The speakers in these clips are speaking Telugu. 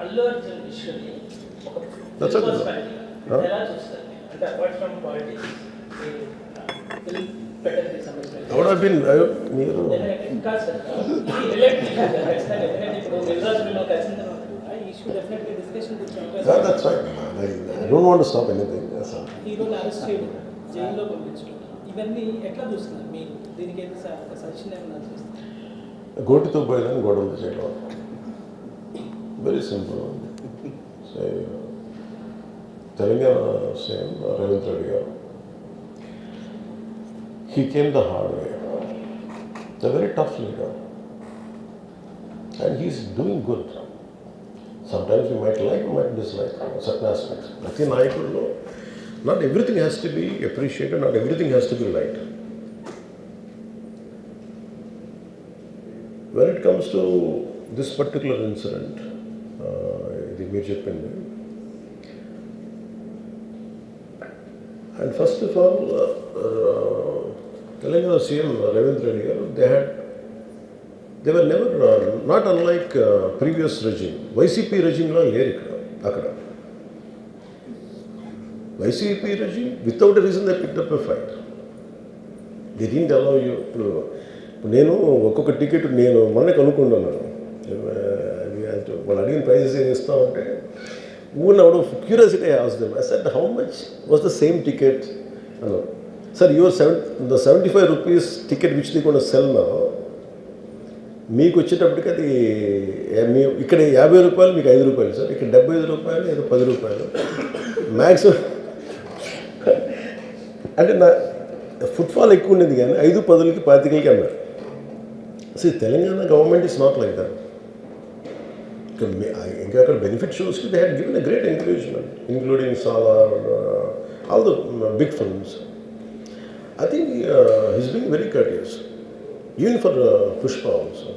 అల్లు అర్జున్ ఇష్యూని ఒక That's a good one. ఎలా చూస్తారు అంటే అపార్ట్ ఫ్రమ్ పాలిటిక్స్ ఫిల్మ్ పెట్టడానికి సంబంధించిన What have been మీరు కాదు సార్ ఇది రిలేటెడ్ ఖచ్చితంగా ఎందుకంటే ఇప్పుడు నిర్వాచనలో కలిసిన తర్వాత ఈ issue definitely discussion Yeah, that's right. I don't want to stop anything. Yes, sir. హీరోని అరెస్ట్ చేయడం జైల్లో పంపించడం ఇవన్నీ ఎట్లా చూస్తున్నారు మీరు దీనికి అయితే ఒక సజెషన్ ఏమన్నా చేస్తారు గోటితో పోయేదాన్ని గొడవలు చేయడం very simple. Telangana CM Revanth Reddy గారు he came the hard way. He's a very tough leader and he's doing good. Sometimes you might like, you might dislike certain aspects. Prati Nayakudlo, not everything has to be appreciated, not everything has to be liked. When it comes to this particular incident, ఇది మీరు చెప్పింది, and first of all, Telangana CM Ravindra Reddy garu, they were never, not unlike previous regime. YCP regime lo leru akkada. YCP regime, without a reason they picked up a fight. They didn't allow you to. నేను ఒక్కొక్క టికెట్ నేను మొన్న కనుక్కున్నాను, వాళ్ళు అడిగిన ప్రైజెస్ ఏం ఇస్తామంటే ఊరిని అవడం curiosity ask I said how much was the same ticket అన్నారు. Sir your the 75 rupees ticket which the కూడా సెల్ నా మీకు వచ్చేటప్పటికి అది ఇక్కడ 50 రూపాయలు మీకు 5 రూపాయలు సార్, ఇక్కడ 75 రూపాయలు ఏదో 10 రూపాయలు మ్యాక్సిమం. అంటే నా ఫుట్ఫాల్ ఎక్కువ ఉండేది కానీ 5, 10కి 25కి అన్నారు. See, Telangana government is not like that. ఇంకా అక్కడ బెనిఫిట్ షోస్కి they had given a great encouragement, including Salaar, all the big films. I think he's being very courteous, even for Pushpa also.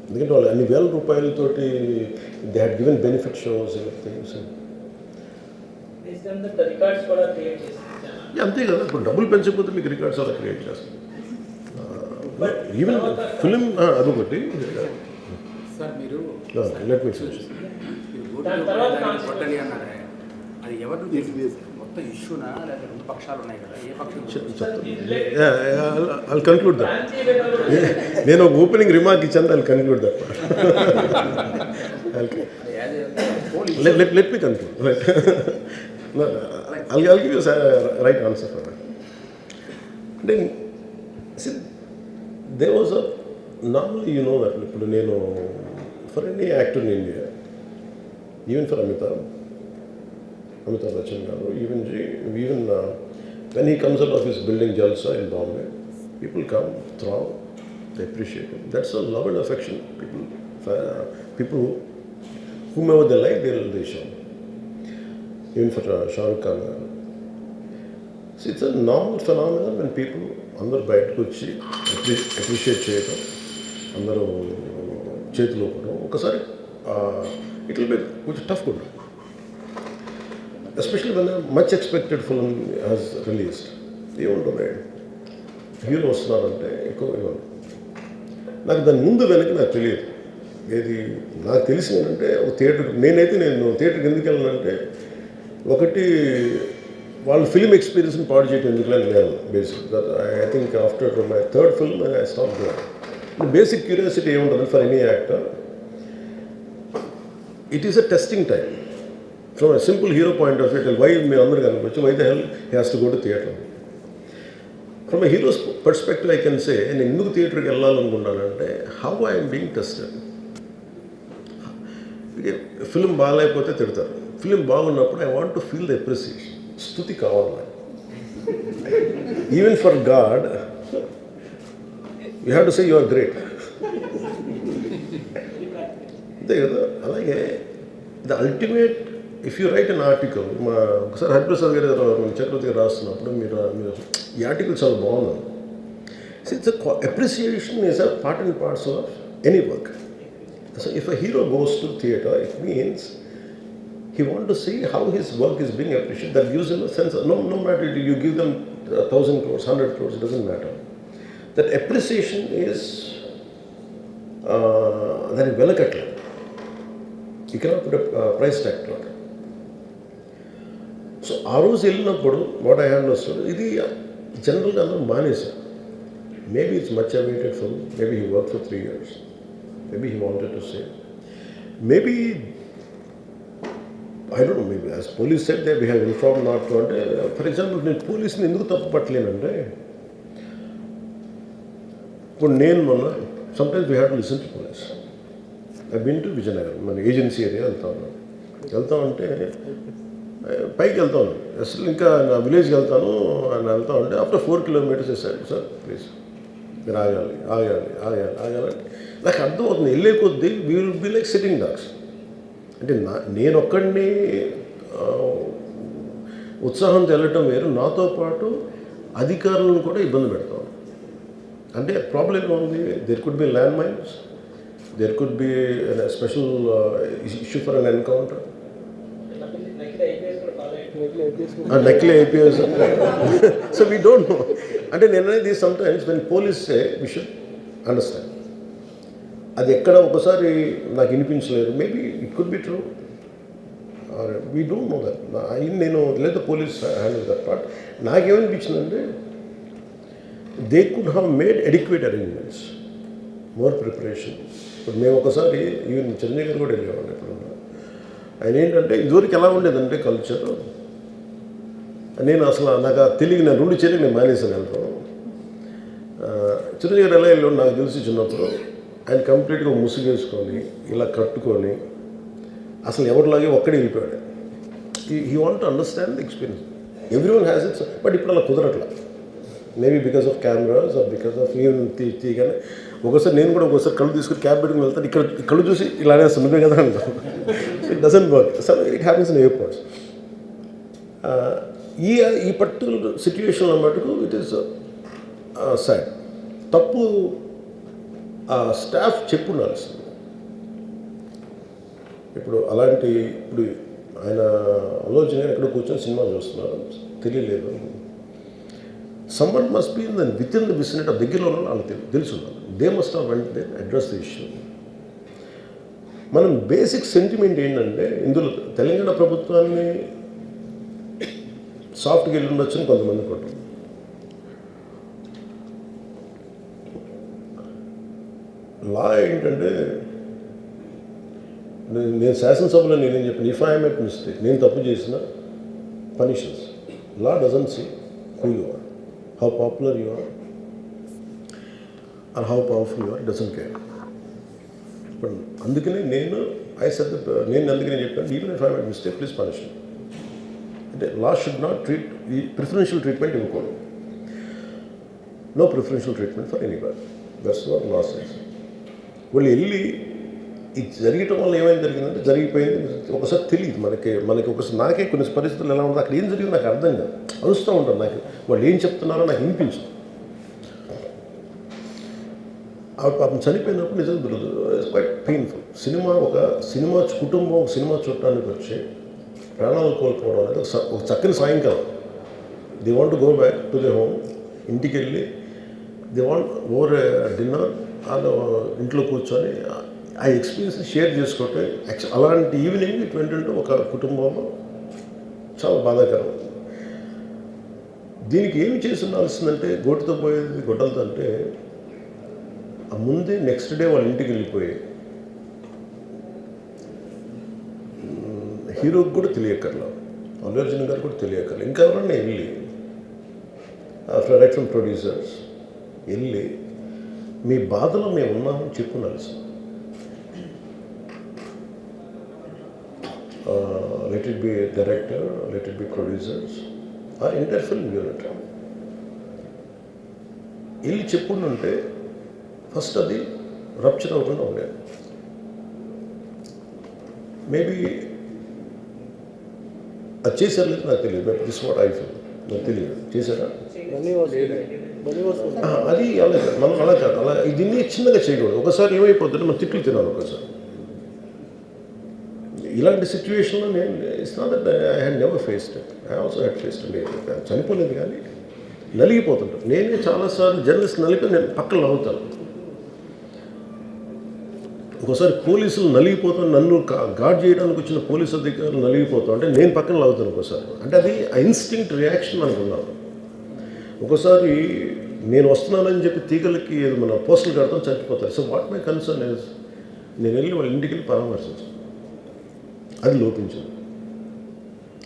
ఎందుకంటే వాళ్ళు అన్ని వేల రూపాయలతోటి they had given benefit shows things. Records కూడా క్రియేట్ చేస్తారు. అంతే కదా, ఇప్పుడు డబ్బులు పెంచకపోతే మీకు రికార్డ్స్ అలా క్రియేట్ చేస్తారు. ఈవెన్ ఫిలిం అదొకటి. సార్ మీరు లెట్ మీ కొట్టని అన్నారే, అది ఎవరు మొత్తం ఇష్యూనా లేదా రెండు పక్షాలు ఉన్నాయి కదా, ఏ పక్షం? I conclude that. నేను ఒక ఓపెనింగ్ రిమార్క్ ఇచ్చాను, I conclude that. Let me conclude. I'll give you a right answer for that. Then, see, there was a, normally you know that, for any actor in India, even for Amitabh Bachchan garu, even when he comes out of his building Jalsa in Bombay, people come, throng, they appreciate him. That's a love and affection. People whomever they like, they show. Even for Shah Rukh Khan. See, it's a normal phenomenon when people అందరూ బయటకు వచ్చి అప్రిషియేట్ చేయటం, అందరూ చేతిలో కూడా ఒకసారి ఇట్ విల్ బి కొంచెం టఫ్ కూడా, especially when much expected film has released. ఏముంటుంది, హీరో వస్తున్నారంటే ఎక్కువ ఇవ్వండి. నాకు దాని ముందు వెనక నాకు తెలియదు. ఏది నాకు తెలిసింది ఏంటంటే, ఒక థియేటర్కి నేను థియేటర్కి ఎందుకు వెళ్ళానంటే, ఒకటి వాళ్ళు ఫిల్మ్ ఎక్స్పీరియన్స్ని పాడు చేయడం ఎందుకులే నేను basic. I think after my third film I stop doing. Basic curiosity ఏముంటుంది for any actor, it is a testing time. From a simple hero point of view, why మీ అందరూ కనుకోవచ్చు, why the hell he has to go to theatre. From a hero's perspective I can say, నేను ఎందుకు థియేటర్కి వెళ్ళాలనుకున్నానంటే, how I'm being tested. Film బాగాలేకపోతే తిడతారు, ఫిల్మ్ బాగున్నప్పుడు I want to feel the appreciation. స్తుతి కావాలి. Even for God you have to say you are great. అంతే కదా. అలాగే the ultimate, if you write an article, ఒకసారి హరిప్రసాద్ గారు చక్రవర్తి గారు రాస్తున్నప్పుడు మీరు ఈ ఆర్టికల్ చాలా బాగుంది. It's appreciation is a part and parcel of any work. So if a hero goes to theatre, it means he wants to see how his work is being appreciated. That gives him a sense of, no matter you give them 1,000 crores, 100 crores, it doesn't matter. That appreciation is that is velakatla. You cannot put price tag to it. So ఆ రోజు వెళ్ళినప్పుడు వాట్ ఐ హ్యావ్ అండర్స్టూడ్, ఇది జనరల్గా అందరూ మానేశారు. Maybe it's much awaited for maybe he work for 3 years, maybe he wanted to say, maybe I don't know, maybe as police said they we have inform not to. అంటే ఫర్ ఎగ్జాంపుల్ నేను పోలీస్ని ఎందుకు తప్పు పట్టలేనంటే, ఇప్పుడు నేను మొన్న sometimes we have to listen to police. I been to Vizianagaram, మన ఏజెన్సీ ఏరియా వెళ్తామంటే పైకి వెళ్తాను, అసలు ఇంకా నా విలేజ్కి వెళ్తాను అని వెళ్తా ఉంటే ఆఫ్టర్ 4 kilometers వేసాడు, సార్ ప్లీజ్ మీరు ఆగాలి ఆగాలి ఆగాలి ఆగాలి. నాకు అర్థమవుతుంది, వెళ్ళే కొద్దీ we will be like sitting dogs. అంటే నేను ఒక్కడిని ఉత్సాహంతో వెళ్ళటం వేరు, నాతో పాటు అధికారులను కూడా ఇబ్బంది పెడతాం. అంటే ప్రాబ్లం ఏముంది, there could be land mines, there could be special issue for an encounter, నకిలీ IPS. So we don't know. అంటే నేను అనేది sometimes when police say we should understand. అది ఎక్కడ ఒకసారి నాకు వినిపించలేదు, maybe it could be true or we don't know that. నేను లేదా పోలీస్ హ్యాండిల్ దట్ పార్ట్. నాకేమనిపించిందంటే they could have made adequate arrangements, more preparation. ఇప్పుడు మేము ఒకసారి ఈవెన్ చిరంజీవి గారు కూడా వెళ్ళేవాళ్ళు. ఇప్పుడు ఆయన ఏంటంటే ఇదివరకు ఎలా ఉండేదంటే కల్చర్, నేను అసలు నాకు తెలియదు, నేను 2 చేతులు నేను మానేసాను వెళ్తాను. చిరంజీవి గారు ఎలా వెళ్ళాడు నాకు తెలిసి చిన్నప్పుడు, ఆయన కంప్లీట్గా ముసుగేసుకొని ఇలా కట్టుకొని అసలు ఎవరిలాగే ఒక్కడే వెళ్ళిపోయాడు. He want to understand the experience. Everyone has its, but ఇప్పుడు అలా కుదరట్లా. Maybe because of cameras or because of even తీయగానే ఒకసారి నేను కూడా ఒకసారి కళ్ళు తీసుకుని క్యాబ్ పెట్టుకుని వెళ్తాను, ఇక్కడ కళ్ళు చూసి ఇలానే సున్నమే కదా అంటాను. It doesn't work. So it happens in airports. ఈ పర్టికులర్ సిచ్యువేషన్లో మటుకు ఇట్ ఈస్ సాడ్. తప్పు స్టాఫ్ చెప్పుండాల్సింది. ఇప్పుడు అలాంటి ఇప్పుడు ఆయన ఆలోచన ఎక్కడ కూర్చొని సినిమా చూస్తున్నారు, తెలియలేదు. Someone must be within the vicinity of దగ్గరలో ఉన్న వాళ్ళకి తెలిసి ఉన్నారు. They must have went they address the issue. మనం బేసిక్ సెంటిమెంట్ ఏంటంటే ఇందులో తెలంగాణ ప్రభుత్వాన్ని సాఫ్ట్గా వెళ్ళి ఉండొచ్చని కొంతమంది కొట్టారు. లా ఏంటంటే నేను శాసనసభలో నేనేం చెప్పాను, ఇఫ్ ఐ మేక్ మిస్టేక్, నేను తప్పు చేసిన పనిషన్స్. Law doesn't see who you are, how popular you are or how powerful you are, doesn't care. ఇప్పుడు అందుకనే నేను అందుకనే చెప్పాను, even if I make mistake please punish me. అంటే లా షుడ్ నాట్ ట్రీట్ ఈ ప్రిఫరెన్షియల్ ట్రీట్మెంట్ ఇవ్వకూడదు. No preferential treatment for anybody. That's what law says. వాళ్ళు వెళ్ళి ఇది జరగటం వల్ల ఏమైనా జరిగిందంటే జరిగిపోయింది. ఒకసారి తెలియదు మనకి ఒకసారి నాకే కొన్ని పరిస్థితులు ఎలా ఉందో అక్కడ ఏం జరిగింది నాకు అర్థం కాదు, అరుస్తూ ఉంటాను. నాకు వాళ్ళు ఏం చెప్తున్నారో నాకు వినిపించదు. పాపం చనిపోయినప్పుడు నిజంగా ఇట్స్ క్వైట్ పెయిన్ఫుల్. సినిమా కుటుంబం ఒక సినిమా చూడటానికి వచ్చి ప్రాణాలు కోల్పోవడం అనేది ఒక చక్కని సాయంకాలం. They want to go back to the home. ఇంటికి వెళ్ళి దే వాంట్ ఓవర్ డిన్నర్ వాళ్ళు ఇంట్లో కూర్చొని ఆ ఎక్స్పీరియన్స్ షేర్ చేసుకోవటం. అలాంటి ఈవినింగ్ ఇటు ఏంటంటే ఒక కుటుంబంలో చాలా బాధాకరం. దీనికి ఏమి చేసి ఉండాల్సిందంటే గోటుతో పోయేది గొడ్డలతో అంటే ఆ ముందే నెక్స్ట్ డే వాళ్ళ ఇంటికి వెళ్ళిపోయి హీరోకి కూడా తెలియకర్లా, అల్లు అర్జున్ గారు కూడా తెలియకర్లా, ఇంకా ఎవరన్నా వెళ్ళి రైట్ ఫ్రమ్ ప్రొడ్యూసర్స్ వెళ్ళి మీ బాధలో మేము ఉన్నామని చెప్పుకోవాల్సింది. Let it be director, let it be producers, ఆ ఎంటైర్ ఫిల్మ్ యూనిట్ వెళ్ళి చెప్పుకుంటుంటే ఫస్ట్ అది రప్చర్ అవ్వకుండా ఉండేది. మేబీ అది చేశారు లేదు నాకు తెలియదు. దిస్ వాట్ ఐ ఫీల్, నాకు తెలియదు చేశారా అది. అలా మనం అలా కాదు, అలా దీన్ని చిన్నగా చేయకూడదు. ఒకసారి ఏమైపోతుంటే మనం తిట్లు తినాలి. ఒకసారి ఇలాంటి సిచ్యువేషన్లో నేను it's not that I had never faced it, I also had faced it. చనిపోలేదు కానీ నలిగిపోతుంటాను. నేనే చాలాసార్లు జర్నలిస్ట్ నలిపి నేను పక్కన నవ్వుతాను. ఒకసారి పోలీసులు నలిగిపోతాం, నన్ను గార్డ్ చేయడానికి వచ్చిన పోలీసు అధికారులు నలిగిపోతాం అంటే నేను పక్కన లాగుతాను ఒకసారి. అంటే అది ఇన్స్టింక్ట్ రియాక్షన్ అనుకున్నాను. ఒకసారి నేను వస్తున్నానని చెప్పి తీగలకి మన పోస్టులు కడతాం, చచ్చిపోతారు. So what my concern is నేను వెళ్ళి వాళ్ళ ఇంటికి వెళ్ళి పరామర్శించాను. అది లోపించింది.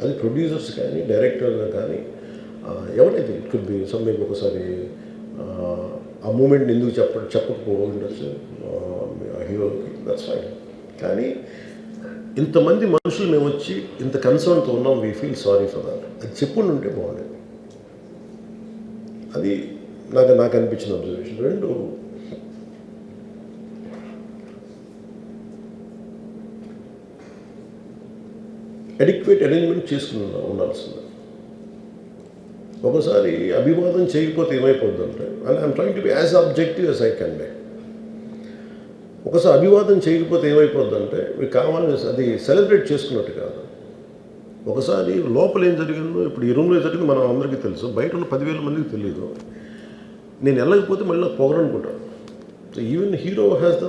అది ప్రొడ్యూసర్స్ కానీ డైరెక్టర్ కానీ ఎవరైతే ఇట్ కుడ్ బి సమ్థింగ్ ఒకసారి ఆ మూమెంట్ని ఎందుకు చెప్పకపోవచ్చు హీరోకి, దట్స్ ఫైన్. కానీ ఇంతమంది మనుషులు మేము వచ్చి ఇంత కన్సర్న్తో ఉన్నాం, we feel sorry for that, అది చెప్పుండి ఉంటే బాగుండేది. అది నాకు అనిపించిన అబ్జర్వేషన్. రెండు, అడిక్వేట్ అరేంజ్మెంట్ చేసుకుని ఉండాల్సింది. ఒకసారి అభివాదం చేయకపోతే ఏమైపోద్ది అంటే, and I'm trying to be as objective as I can be. ఒకసారి అభివాదం చేయకపోతే ఏమైపోద్దంటే మీకు కావాలని అది సెలబ్రేట్ చేసుకున్నట్టు కాదు. ఒకసారి లోపల ఏం జరిగిందో, ఇప్పుడు ఈ రూమ్లో జరిగింది మనం అందరికీ తెలుసు, బయట ఉన్న 10,000 మందికి తెలియదు. నేను వెళ్ళకపోతే మళ్ళీ నాకు పొగరనుకుంటాను. So even hero has the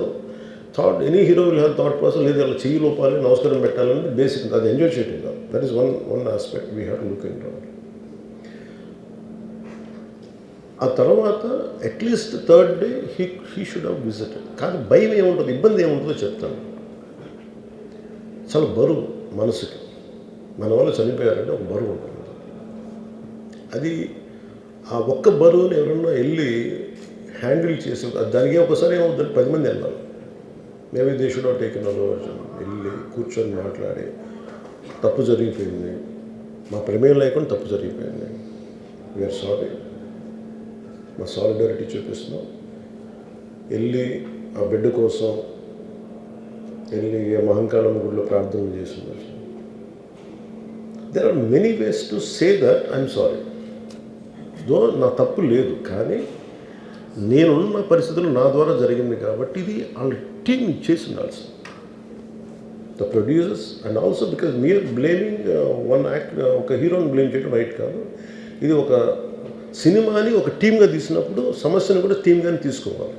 thought, any hero will have thought process, లేదు అలా చెయ్యి లోపాలి, నమస్కారం పెట్టాలని బేసిక్, అది ఎంజాయ్ చేయటం కాదు. That is one aspect we have to look in. ఆ తర్వాత at least third day he should have visited. కానీ భయం ఏముంటుంది, ఇబ్బంది ఏముంటుందో చెప్తాను. చాలా బరువు మనసుకి, మన వల్ల చనిపోయారంటే ఒక బరువు ఉంటుంది. అది ఆ ఒక్క బరువుని ఎవరన్నా వెళ్ళి హ్యాండిల్ చేసి, దానికి ఒకసారి ఏమవుతుంది, 10 మంది వెళ్ళాలి. Maybe they should have taken వెళ్ళి కూర్చొని మాట్లాడి, తప్పు జరిగిపోయింది, మా ప్రమేయం లేకుండా తప్పు జరిగిపోయింది, వీఆర్ సారీ, మా సాలిడారిటీ చూపిస్తున్నాం, వెళ్ళి ఆ బిడ్డ కోసం వెళ్ళి మహంకాళం గుడిలో ప్రార్థన చేస్తున్నారు. There are many ways to say that I'm sorry, though నా తప్పు లేదు, కానీ నేనున్న పరిస్థితులు నా ద్వారా జరిగింది కాబట్టి ఇది వాళ్ళ టీం చేసి ఉండాల్సి, the producers. And also because మీరు బ్లేమింగ్ వన్ యాక్ట్, ఒక హీరోని బ్లేమ్ చేయడం రైట్ కాదు. ఇది ఒక సినిమాని ఒక టీమ్గా తీసినప్పుడు సమస్యను కూడా టీమ్గానే తీసుకోవాలి.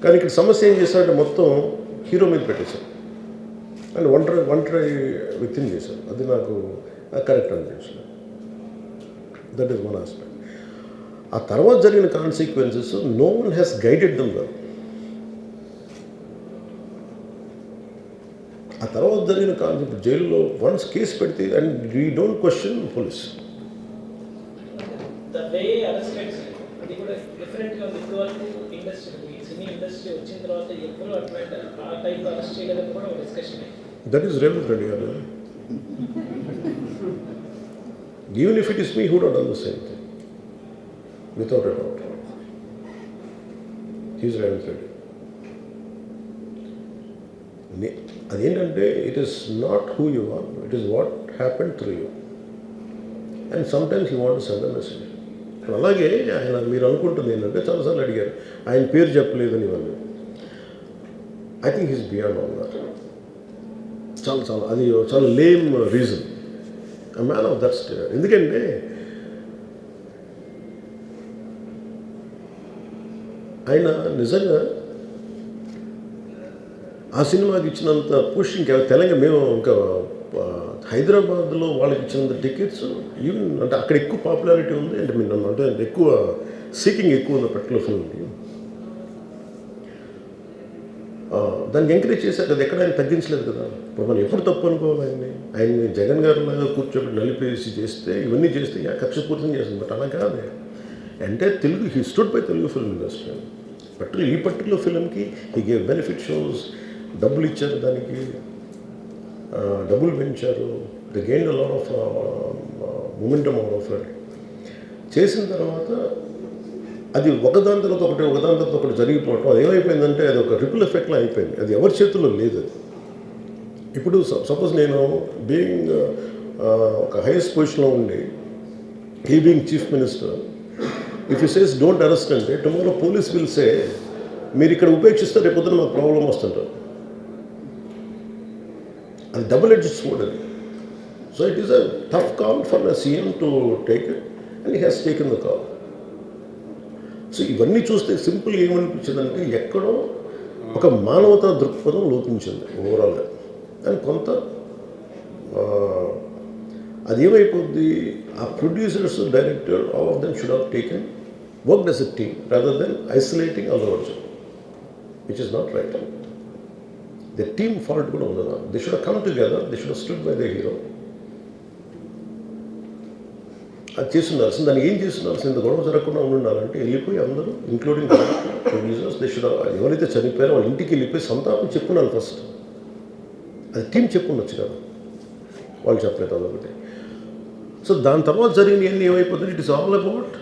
కానీ ఇక్కడ సమస్య ఏం చేశారంటే మొత్తం హీరో మీద పెట్టేశారు అండ్ ఒంటరి వ్యక్తిని చేశారు. అది నాకు కరెక్ట్ అనిపించలేదు. That is one aspect. ఆ తర్వాత జరిగిన consequences no one has guided them well. ఆ తర్వాత జరిగిన కాన్సెప్ట్ జైల్లో వన్స్ కేసు పెడితే and we don't question police. అది కూడా డిఫరెంట్గా ఉంది. ఇప్పుడు వరకు ఇండస్ట్రీ, సినీ ఇండస్ట్రీ వచ్చిన తర్వాత ఎప్పుడు అట్లా ఆ టైంలో అరెస్ట్ చేయలేదని కూడా ఒక discussion. That is Revanth Reddy గారు. Even if it is me who would done the same thing without a doubt. He's Revanth Reddy. అదేంటంటే it is not who you are, it is what happen through you. And sometimes you want to send a message. అలాగే ఆయన మీరు అనుకుంటుంది ఏంటంటే, చాలాసార్లు అడిగారు ఆయన పేరు చెప్పలేదని ఇవన్నీ. I think he's beyond all that. అది చాలా lame reason. A man of that state. ఎందుకంటే ఆయన నిజంగా ఆ సినిమాకి ఇచ్చినంత పుష్ ఇంకా తెలంగాణ, మేము ఇంకా హైదరాబాద్లో వాళ్ళకి ఇచ్చినంత టికెట్స్ ఈవెన్ అంటే అక్కడ ఎక్కువ పాపులారిటీ ఉంది. అంటే మీరు అంటే ఎక్కువ సీకింగ్ ఎక్కువ ఉంది పర్టికులర్ ఫిల్మ్కి. దానికి ఎంకరేజ్ చేశారు కదా, ఎక్కడ ఆయన తగ్గించలేదు కదా. ఇప్పుడు మనం ఎప్పుడు తప్పు అనుకోవాలి ఆయన్ని జగన్ గారు లాగా కూర్చోబెట్టి నలిపేసి చేస్తే, ఇవన్నీ చేస్తే కక్షపూర్తం చేస్తుంది. బట్ అలా కాదు. అంటే Telugu, he stood by Telugu film industry. ఈ పర్టికులర్ ఫిల్మ్కి హీ గేవ్ బెనిఫిట్ షోస్, డబ్బులు ఇచ్చారు, దానికి డబ్బులు పెంచారు. They gain a lot of momentum out of it. చేసిన తర్వాత అది ఒకదాని తర్వాత ఒకటి జరిగిపోవటం, అది ఏమైపోయిందంటే అది ఒక రిపుల్ ఎఫెక్ట్లో అయిపోయింది. అది ఎవరి చేతుల్లో లేదు. ఇప్పుడు సపోజ్ నేను బీయింగ్ ఒక హైయెస్ట్ పొజిషన్లో ఉండి, he being chief minister, if you says don't arrest అంటే టుమారో పోలీస్ విల్ సే మీరు ఇక్కడ ఉపేక్షిస్తే రేపు పొద్దున మాకు ప్రాబ్లం వస్తుంటారు. అది డబుల్ ఎడ్జ్డ్ స్వోర్డ్ అది. So it is a tough call for the CM to take it and he has taken the call. So ఇవన్నీ చూస్తే సింపుల్గా ఏమనిపించిందంటే ఎక్కడో ఒక మానవతా దృక్పథం లోపించింది ఓవరాల్గా. అని కొంత అది ఏమైపోద్ది, ఆ producers, director, all of them should have taken worked as a team rather than isolating Allu Arjun, which is not right. The team fault కూడా ఉండదు. They should come together, they should stood by the hero. అది చేస్తుండాల్సింది. దాన్ని ఏం చేస్తుండాల్సింది, ఇంత గొడవ జరగకుండా ఉండాలంటే వెళ్ళిపోయి అందరూ ఇంక్లూడింగ్ ప్రొడ్యూసర్స్ దే షుడ్, ఎవరైతే చనిపోయారో వాళ్ళ ఇంటికి వెళ్ళిపోయి సంతాపం చెప్పున్నాను ఫస్ట్. అది టీం చెప్పుండొచ్చు కదా, వాళ్ళు చెప్పలేదు అదొకటి. సో దాని తర్వాత జరిగినవన్నీ ఏమైపోతుంది, ఇట్ ఇస్ ఆల్ అబౌట్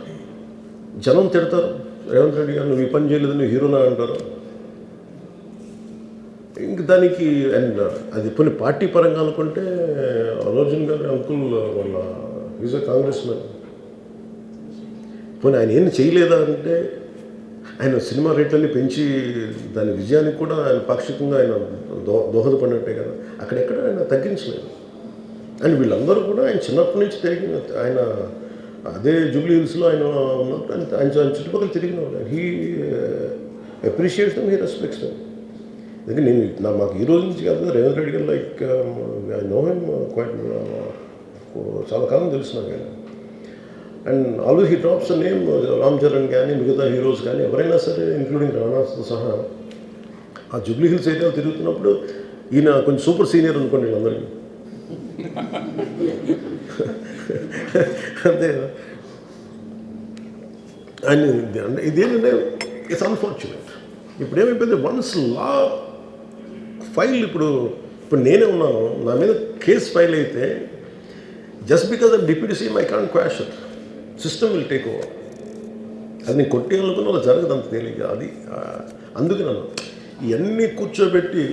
జనం తిడతారు, రేవంత్ రెడ్డి గారు నువ్వు ఈ పని చేయలేదు, నువ్వు హీరోనా అంటారు. ఇంక దానికి అండ్ అది కొన్ని పార్టీ పరంగా అనుకుంటే అల్లు అర్జున్ గారి అంకుల్ వాళ్ళ ఈజ్ ఎ కాంగ్రెస్ మ్యాన్. పోనీ ఆయన ఏం చేయలేదా అంటే, ఆయన సినిమా రేట్లన్నీ పెంచి దాని విజయానికి కూడా ఆయన పాక్షికంగా ఆయన దోహదపడినట్టే కదా, అక్కడెక్కడ ఆయన తగ్గించలేదు. అండ్ వీళ్ళందరూ కూడా ఆయన చిన్నప్పటి నుంచి తిరిగిన, ఆయన అదే జూబ్లీ హిల్స్లో ఆయన ఉన్నప్పుడు ఆయన చుట్టుపక్కల తిరిగిన వాళ్ళు. He appreciates them, he respects them. ఎందుకంటే నేను మాకు ఈ రోజు నుంచి కాదు, రేవంత్ రెడ్డి గారు like I know him quite, చాలా కాలం తెలుసు నాకు ఆయన. And always he drops the name Ram Charan కానీ మిగతా హీరోస్ కానీ ఎవరైనా సరే ఇంక్లూడింగ్ రాణాతో సహా ఆ జూబ్లీ హిల్స్ ఏరియాలో తిరుగుతున్నప్పుడు ఈయన కొంచెం సూపర్ సీనియర్ అనుకోండి వీళ్ళందరికీ. అంతే కదా. అండ్ ఇదేంటంటే ఇట్స్ అన్ఫార్చునేట్. ఇప్పుడు ఏమైపోయింది, వన్స్ లా ఫైల్ ఇప్పుడు నేనే ఉన్నాను, నా మీద కేసు ఫైల్ అయితే just because of deputy CM I can't quash it, system will take over. అది నేను కొట్టేయాలనుకున్న అలా జరగదు అంత తేలిక. అది అందుకే నన్ను ఇవన్నీ కూర్చోబెట్టి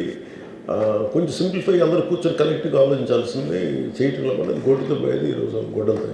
కొంచెం సింప్లిఫై అందరూ కూర్చొని కలెక్టివ్గా ఆలోచించాల్సింది చేయటంలో కూడా అది గొడ్డుతో పోయేది ఈరోజు గొడ్డంతో.